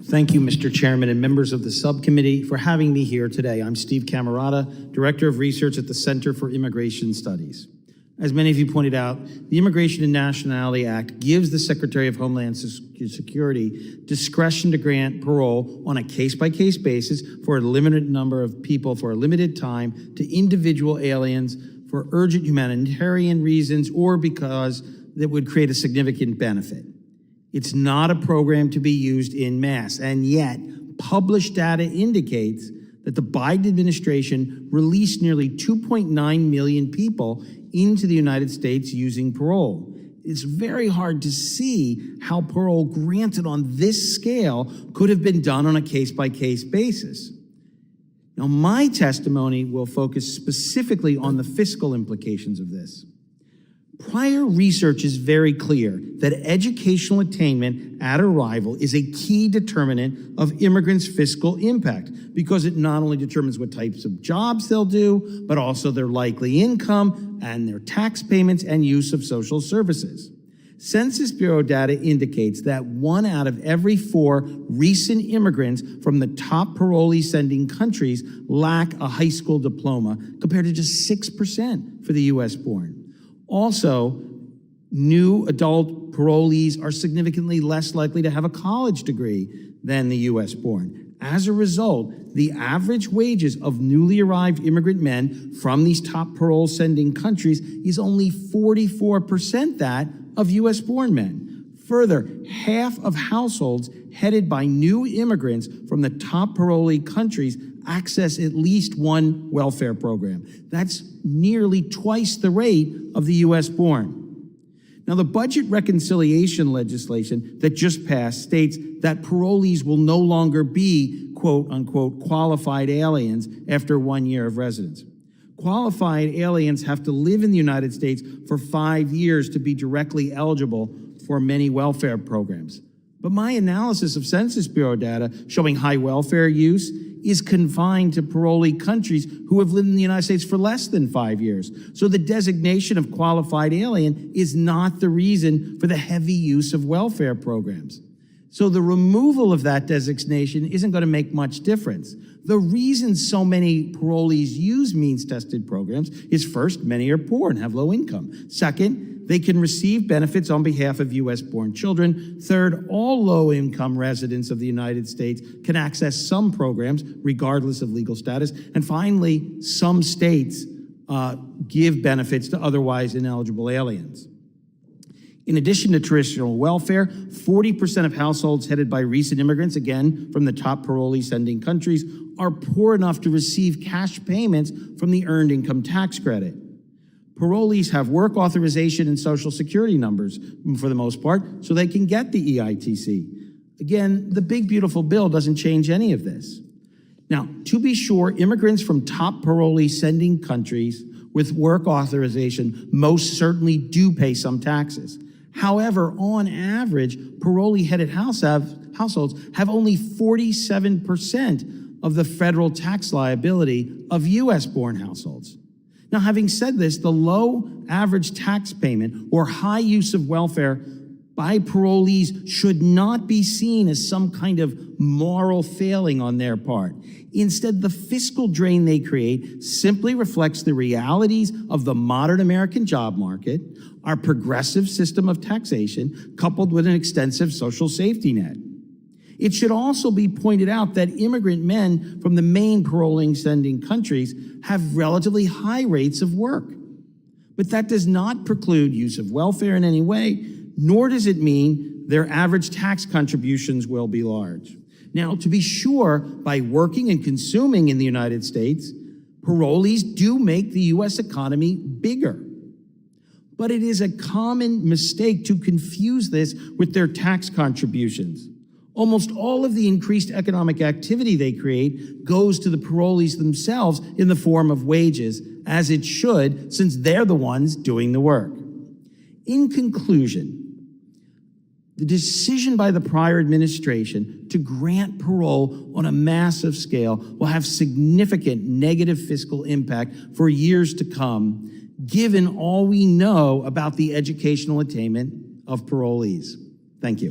Thank you, Mr. Chairman and members of the subcommittee, for having me here today. I'm Steve Camarota, Director of Research at the Center for Immigration Studies. As many of you pointed out, the Immigration and Nationality Act gives the Secretary of Homeland Security discretion to grant parole on a case-by-case basis for a limited number of people for a limited time to individual aliens for urgent humanitarian reasons or because that would create a significant benefit. It's not a program to be used en masse, and yet published data indicates that the Biden administration released nearly 2.9 million people into the United States using parole. It's very hard to see how parole granted on this scale could have been done on a case-by-case basis. Now, my testimony will focus specifically on the fiscal implications of this. Prior research is very clear that educational attainment at arrival is a key determinant of immigrants' fiscal impact because it not only determines what types of jobs they'll do, but also their likely income and their tax payments and use of social services. Census Bureau data indicates that 1 out of every 4 recent immigrants from the top parolee-sending countries lack a high school diploma, compared to just 6% for the U.S.-born. Also, new adult parolees are significantly less likely to have a college degree than the U.S.-born. As a result, the average wages of newly arrived immigrant men from these top parole-sending countries is only 44% that of U.S.-born men. Further, half of households headed by new immigrants from the top parolee countries access at least one welfare program. That's nearly twice the rate of the U.S.-born. Now, the budget reconciliation legislation that just passed states that parolees will no longer be, quote-unquote, qualified aliens after 1 year of residence. Qualified aliens have to live in the United States for 5 years to be directly eligible for many welfare programs. But my analysis of Census Bureau data showing high welfare use is confined to parolee countries who have lived in the United States for less than 5 years. So the designation of qualified alien is not the reason for the heavy use of welfare programs. So the removal of that designation isn't going to make much difference. The reason so many parolees use means-tested programs is, first, many are poor and have low income. Second, they can receive benefits on behalf of U.S.-born children. Third, all low-income residents of the United States can access some programs regardless of legal status. And finally, some states give benefits to otherwise ineligible aliens. In addition to traditional welfare, 40% of households headed by recent immigrants, again, from the top parolee-sending countries, are poor enough to receive cash payments from the Earned Income Tax Credit. Parolees have work authorization and Social Security numbers, for the most part, so they can get the EITC. Again, the big, beautiful bill doesn't change any of this. Now, to be sure, immigrants from top parolee-sending countries with work authorization most certainly do pay some taxes. However, on average, parolee-headed households have only 47% of the federal tax liability of U.S.-born households. Now, having said this, the low average tax payment or high use of welfare by parolees should not be seen as some kind of moral failing on their part. Instead, the fiscal drain they create simply reflects the realities of the modern American job market, our progressive system of taxation, coupled with an extensive social safety net. It should also be pointed out that immigrant men from the main parolee-sending countries have relatively high rates of work. But that does not preclude use of welfare in any way, nor does it mean their average tax contributions will be large. Now, to be sure, by working and consuming in the United States, parolees do make the U.S. economy bigger. But it is a common mistake to confuse this with their tax contributions. Almost all of the increased economic activity they create goes to the parolees themselves in the form of wages, as it should, since they're the ones doing the work. In conclusion, the decision by the prior administration to grant parole on a massive scale will have significant negative fiscal impact for years to come, given all we know about the educational attainment of parolees. Thank you.